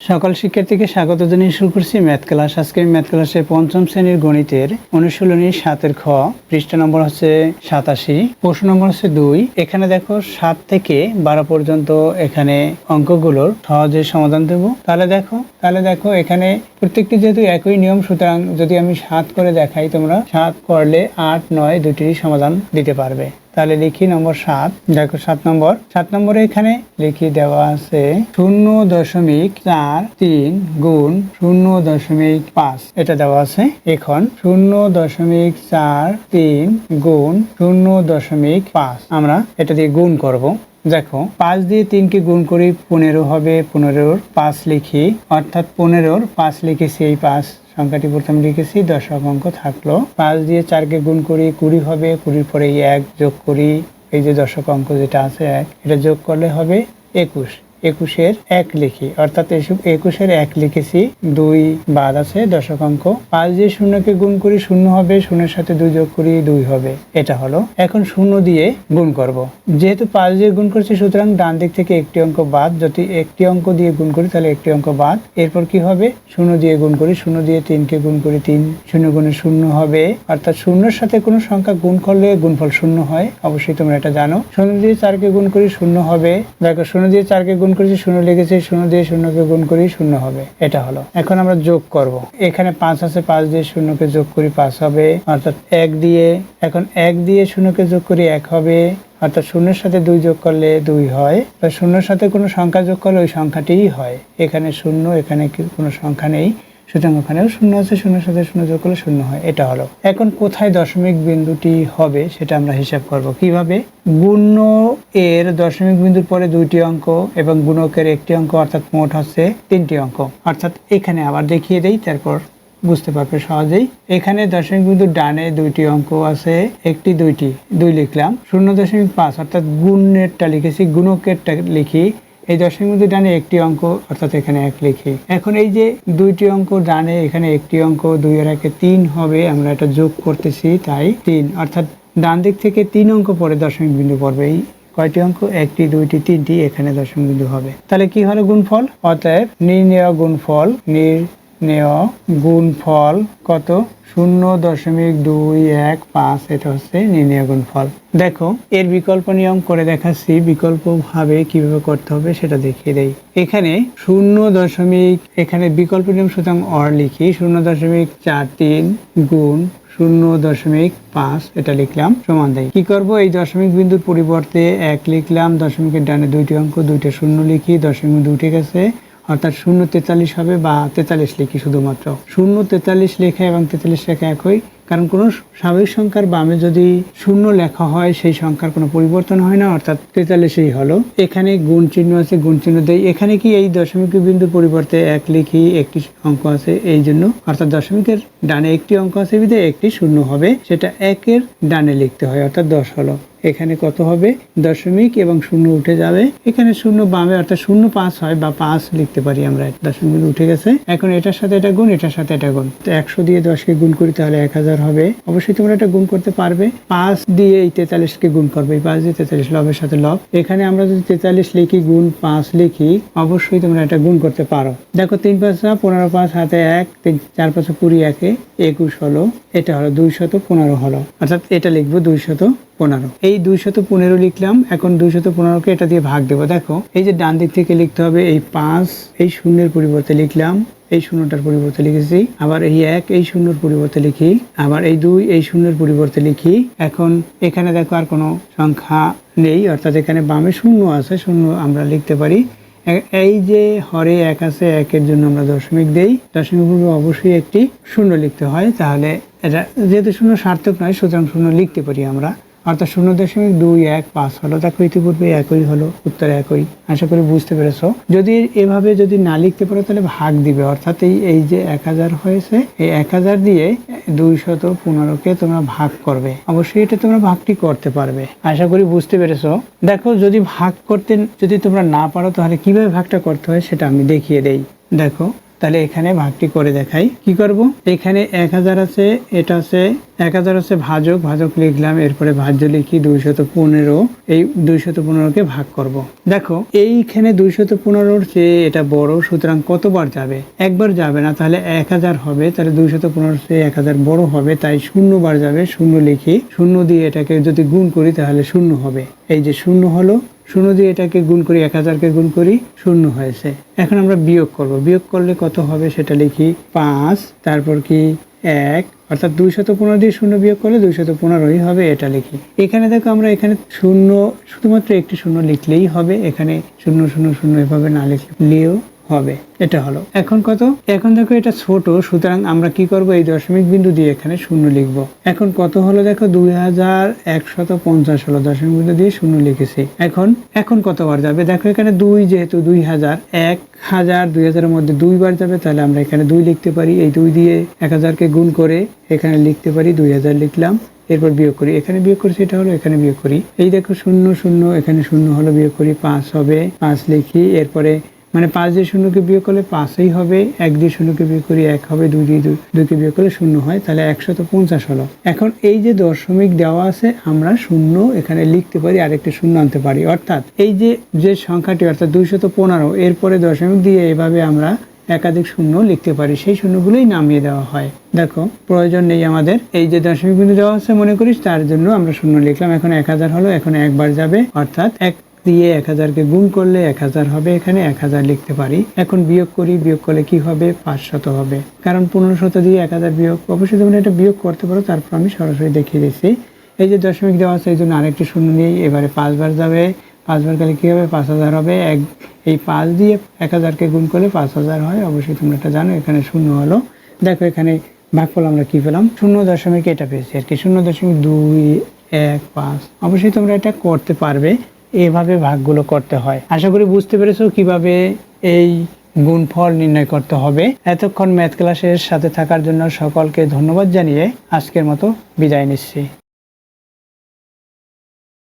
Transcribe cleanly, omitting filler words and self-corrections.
সকল শিক্ষার্থীকে স্বাগত জানিয়ে শুরু করছি ম্যাথ ক্লাস। আজকে ম্যাথ ক্লাসে পঞ্চম শ্রেণীর গণিতের অনুশীলনী 7-এর খ, পৃষ্ঠা নম্বর হচ্ছে 87, প্রশ্ন নম্বর হচ্ছে 2। এখানে দেখো 7 থেকে 12 পর্যন্ত এখানে অঙ্কগুলোর সহজে সমাধান দেব। তাহলে দেখো এখানে প্রত্যেকটি যেহেতু একই নিয়ম, সুতরাং যদি আমি 7 করে দেখাই, তোমরা 7 করলে 8, 9 দুটিরই সমাধান দিতে পারবে। তাহলে লিখি নম্বর 7। দেখো 7 নম্বরে এখানে লিখি দেওয়া আছে 0.43 গুণ 0.5, এটা দেওয়া আছে। এখন 0.43 গুণ 0.5 আমরা এটা দিয়ে গুণ করব। দেখো 5 দিয়ে 3 কে গুণ করি 15 হবে, 15-র 5 লিখি, অর্থাৎ 15-র 5 লিখেছি। এই 5 সংখ্যাটি প্রথমে লিখেছি, দশক অঙ্ক থাকলো। 5 দিয়ে 4 কে গুণ করি 20 হবে, 20-র পরে 1 যোগ করি, এই যে দশক অঙ্ক যেটা আছে 1, এটা যোগ করলে হবে 21। 21-এর 1 লিখি, অর্থাৎ 21-এর 1 লিখেছি, 2 বাদ আছে দশক অঙ্ক। 5 দিয়ে 0 কে গুণ করি 0 হবে, 0-এর সাথে 2 যোগ করি 2 হবে, এটা হলো। এখন 0 দিয়ে গুণ করব। যেহেতু 5 দিয়ে গুণ করছি, সুতরাং ডান দিক থেকে একটি অঙ্ক বাদ। যদি একটি অঙ্ক দিয়ে গুণ করি তাহলে একটি অঙ্ক বাদ। এরপর কি হবে? 0 দিয়ে গুণ করি, 0 দিয়ে 3 কে গুণ করি 3, 0 গুণে 0 হবে, অর্থাৎ 0-এর সাথে কোনো সংখ্যা গুণ করলে গুণফল 0 হয়, অবশ্যই তোমরা এটা জানো। 0 দিয়ে 4 কে গুণ করি 0 হবে। দেখো 0 দিয়ে 4 কে গুণ করেছি 0 লিখেছি, 0 দিয়ে 0 কে গুণ করি 0 হবে, এটা হলো। এখন আমরা যোগ করব। এখানে 5 আছে, 5 দিয়ে 0 কে যোগ করি 5 হবে, অর্থাৎ 1 দিয়ে, এখন 1 দিয়ে 0 কে যোগ করি 1 হবে, অর্থাৎ 0-এর সাথে 2 যোগ করলে 2 হয়। 0-এর সাথে কোনো সংখ্যা যোগ করলে ওই সংখ্যাটিই হয়। এখানে 0, এখানে কোনো সংখ্যা নেই, সুতরাং ওখানেও 0 আছে, 0-এর সাথে 0 যোগ করলে 0 হয়, এটা হলো। এখন কোথায় দশমিক বিন্দুটি হবে সেটা আমরা হিসাব করব। কিভাবে? গুণ্য এর দশমিক বিন্দুর পরে 2টি অঙ্ক এবং গুণকের একটি অঙ্ক, অর্থাৎ মোট হচ্ছে 3টি অঙ্ক। অর্থাৎ এখানে আবার দেখিয়ে দেই, তারপর বুঝতে পারবে সহজেই। এখানে দশমিক বিন্দুর ডানে 2টি অঙ্ক আছে, একটি 2টি 2 লিখলাম। 0.5 অর্থাৎ গুণেরটা লিখেছি, গুণকেরটা লিখি। এই দশমিক বিন্দুর ডানে একটি অঙ্ক, অর্থাৎ এখানে 1 লিখি। এখন এই যে 2টি অঙ্ক ডানে, এখানে একটি অঙ্ক, 2 এর 1 3 হবে, আমরা এটা যোগ করতেছি, তাই 3, অর্থাৎ ডান দিক থেকে 3 অঙ্ক পরে দশমিক বিন্দু পড়বে। এই কয়টি অঙ্ক? 1টি, 2টি, 3টি, এখানে দশমিক বিন্দু হবে। তাহলে কি হলো গুণফল? অতএব নির্ণেয় গুণফল কত? 0.215, এটা হচ্ছে নির্ণেয় গুণফল। দেখো এর বিকল্প নিয়ম করে দেখাচ্ছি, বিকল্প ভাবে কিভাবে করতে হবে সেটা দেখিয়ে দেই। এখানে 0. এখানে বিকল্প নিয়ম, সুতরাং অর লিখি। 0.43 গুণ 0.5, এটা লিখলাম, সমান দেয়। কি করব? এই দশমিক বিন্দুর পরিবর্তে 1 লিখলাম, দশমিকের ডানে 2টি অঙ্ক, 2টা 0 লিখি, দশমিক বিন্দু উঠে গেছে, অর্থাৎ 0.43 হবে, বা 43 লিখি শুধুমাত্র। 0.43 লেখা এবং 43 লেখা একই, কারণ কোনো স্বাভাবিক সংখ্যার বামে যদি 0 লেখা হয় সেই সংখ্যার কোনো পরিবর্তন হয় না, অর্থাৎ 43ই হলো। এখানে গুণ চিহ্ন আছে, গুণ চিহ্ন দেই। এখানে কি এই দশমিক বিন্দুর পরিবর্তে 1 লিখি, একটি অঙ্ক আছে এই জন্য, অর্থাৎ দশমিকের ডানে একটি অঙ্ক আছে বিধায় একটি 0 হবে, সেটা 1-এর ডানে লিখতে হয়, অর্থাৎ 10 হলো। এখানে কত হবে? দশমিক এবং 0 উঠে যাবে, এখানে 0 বামে, অর্থাৎ 0.5 হয়, বা 5 লিখতে পারি আমরা। দশমিক উঠে গেছে। এখন এটার সাথে এটা গুণ, এটার সাথে এটা গুণ। তো 100 দিয়ে 10 কে গুণ করি তাহলে 1000 হবে, অবশ্যই তোমরা এটা গুণ করতে পারবে। 5 দিয়ে এই 43 কে গুণ করবে, এই 5 দিয়ে 43, লবের সাথে লব। এখানে আমরা যদি 43 লিখি, গুণ 5 লিখি, অবশ্যই তোমরা এটা গুণ করতে পারো। দেখো 3 5 15, 5 হাতে 1, 3 4 5 20, 1-এ 21 হলো, এটা হলো 215 হলো, অর্থাৎ এটা লিখবো 215। এই 215 লিখলাম। এখন 215-কে এটা দিয়ে ভাগ দেবো। দেখো এই যে ডান দিক থেকে লিখতে হবে, এই 5 এই 0-এর পরিবর্তে লিখলাম, এই 0টার পরিবর্তে লিখেছি, আবার এই 1 এই 0-এর পরিবর্তে লিখি, আবার এই 2 এই 0-এর পরিবর্তে লিখি। এখন এখানে দেখো আর কোনো সংখ্যা নেই, অর্থাৎ এখানে বামে 0 আছে, 0 আমরা লিখতে পারি। এই যে হরে 1 আছে, 1-এর জন্য আমরা দশমিক দেই, দশমিক পূর্বে অবশ্যই একটি 0 লিখতে হয়। তাহলে এটা যেহেতু 0 সার্থক নয়, সুতরাং 0 লিখতে পারি আমরা, অর্থাৎ 0.215 হলো। দেখো ইতিপূর্বে একই হলো, উত্তর একই। আশা করি বুঝতে পেরেছো। যদি এভাবে যদি না লিখতে পারো তাহলে ভাগ দিবে, অর্থাৎ এই যে 1000 হয়েছে, এই 1000 দিয়ে 215-কে তোমরা ভাগ করবে। অবশ্যই এটা তোমরা ভাগটি করতে পারবে, আশা করি বুঝতে পেরেছো। দেখো যদি ভাগ করতে যদি তোমরা না পারো তাহলে কিভাবে ভাগটা করতে হয় সেটা আমি দেখিয়ে দেই। দেখো তাহলে এখানে ভাগটি করে দেখাই। কি করব, এখানে 1000 আছে, এটা আছে 1000 আছে ভাজক, ভাজক লিখলাম, এরপরে ভাজ্য লিখি 215, এই 215কে ভাগ করব। দেখো এইখানে 215-র চেয়ে এটা বড়, সুতরাং কতবার যাবে? একবার যাবে না, তাহলে 1000 হবে, তাহলে 215-র চেয়ে 1000 বড় হবে, তাই 0 বার যাবে। 0 লিখি, 0 দিয়ে এটাকে যদি গুণ করি তাহলে 0 হবে। এই যে 0 হলো, 0 দিয়ে এটাকে গুণ করি, 1000কে গুণ করি, 0 হয়েছে। এখন আমরা বিয়োগ করব, বিয়োগ করলে কত হবে সেটা লিখি, 5, তারপর কি 1, অর্থাৎ 215 দিয়ে 0 বিয়োগ করলে 215ই হবে, এটা লিখি। এখানে দেখো আমরা এখানে 0 শুধুমাত্র একটি 0 লিখলেই হবে, এখানে 0 0 0 এভাবে না লিখলেও হবে। এটা হলো। এখন কত? এখন দেখো এটা ছোট, সুতরাং আমরা কি করব, এই দশমিক বিন্দু দিয়ে এখানে 0 লিখব। এখন কত হলো দেখো, 2150 হলো, দশমিক বিন্দু দিয়ে 0 লিখেছি। এখন কতবার যাবে দেখো, এখানে 2, যেহেতু 2000, 1000 2000 এর মধ্যে 2 বার যাবে, তাহলে আমরা এখানে 2 লিখতে পারি। এই 2 দিয়ে 1000কে গুণ করে এখানে লিখতে পারি, 2000 লিখলাম। এরপর বিয়োগ করি, এখানে বিয়োগ করি, সেটা হলো, এখানে বিয়োগ করি। এই দেখো 0 0, এখানে 0 হলো, বিয়োগ করি, 5 হবে, 5 লিখি। এরপরে মানে 5 দিয়ে 0কে বিয়োগ করলে 5ই হবে, 1 দিয়ে 0কে বিয়োগ করি 1 হবে, 2 দিয়ে 2কে বিয়োগ করলে 0 হয়, তাহলে 150 হলো। এখন এই যে দশমিক দেওয়া আছে, আমরা 0 এখানে লিখতে পারি, আরেকটা 0 আনতে পারি, অর্থাৎ এই যে সংখ্যাটি অর্থাৎ 215, এরপরে দশমিক দিয়ে এভাবে আমরা একাধিক 0 লিখতে পারি, সেই শূন্যগুলোই নামিয়ে দেওয়া হয়। দেখো প্রয়োজন নেই আমাদের, এই যে দশমিক বিন্দু দেওয়া আছে মনে করিস, তার জন্য আমরা 0 লিখলাম। এখন 1000 হলো, এখন একবার যাবে, অর্থাৎ 1 দিয়ে 1000কে গুণ করলে 1000 হবে, এখানে 1000 লিখতে পারি। এখন বিয়োগ করি, বিয়োগ করলে কি হবে, 500 হবে, কারণ 1500 দিয়ে 1000 বিয়োগ। অবশ্যই তোমরা এটা বিয়োগ করতে পারো, তারপর আমি সরাসরি দেখিয়ে দিচ্ছি। এই যে দশমিক দেওয়া আছে, এই জন্য আরেকটি 0 নিয়ে এবারে 5 বার যাবে, 5 বার গেলে কি হবে, 5000 হবে। এই 5 দিয়ে 1000কে গুণ করলে 5000 হয়, অবশ্যই তোমরা এটা জানো। এখানে 0 হলো। দেখো এখানে ভাগফল আমরা কি পেলাম, 0 এটা পেয়েছি আর কি, 0.215। অবশ্যই তোমরা এটা করতে পারবে, এভাবে ভাগগুলো করতে হয়। আশা করি বুঝতে পেরেছো কিভাবে এই গুণফল নির্ণয় করতে হবে। এতক্ষণ ম্যাথ ক্লাসের সাথে থাকার জন্য সকলকে ধন্যবাদ জানিয়ে আজকের মতো বিদায় নিচ্ছি।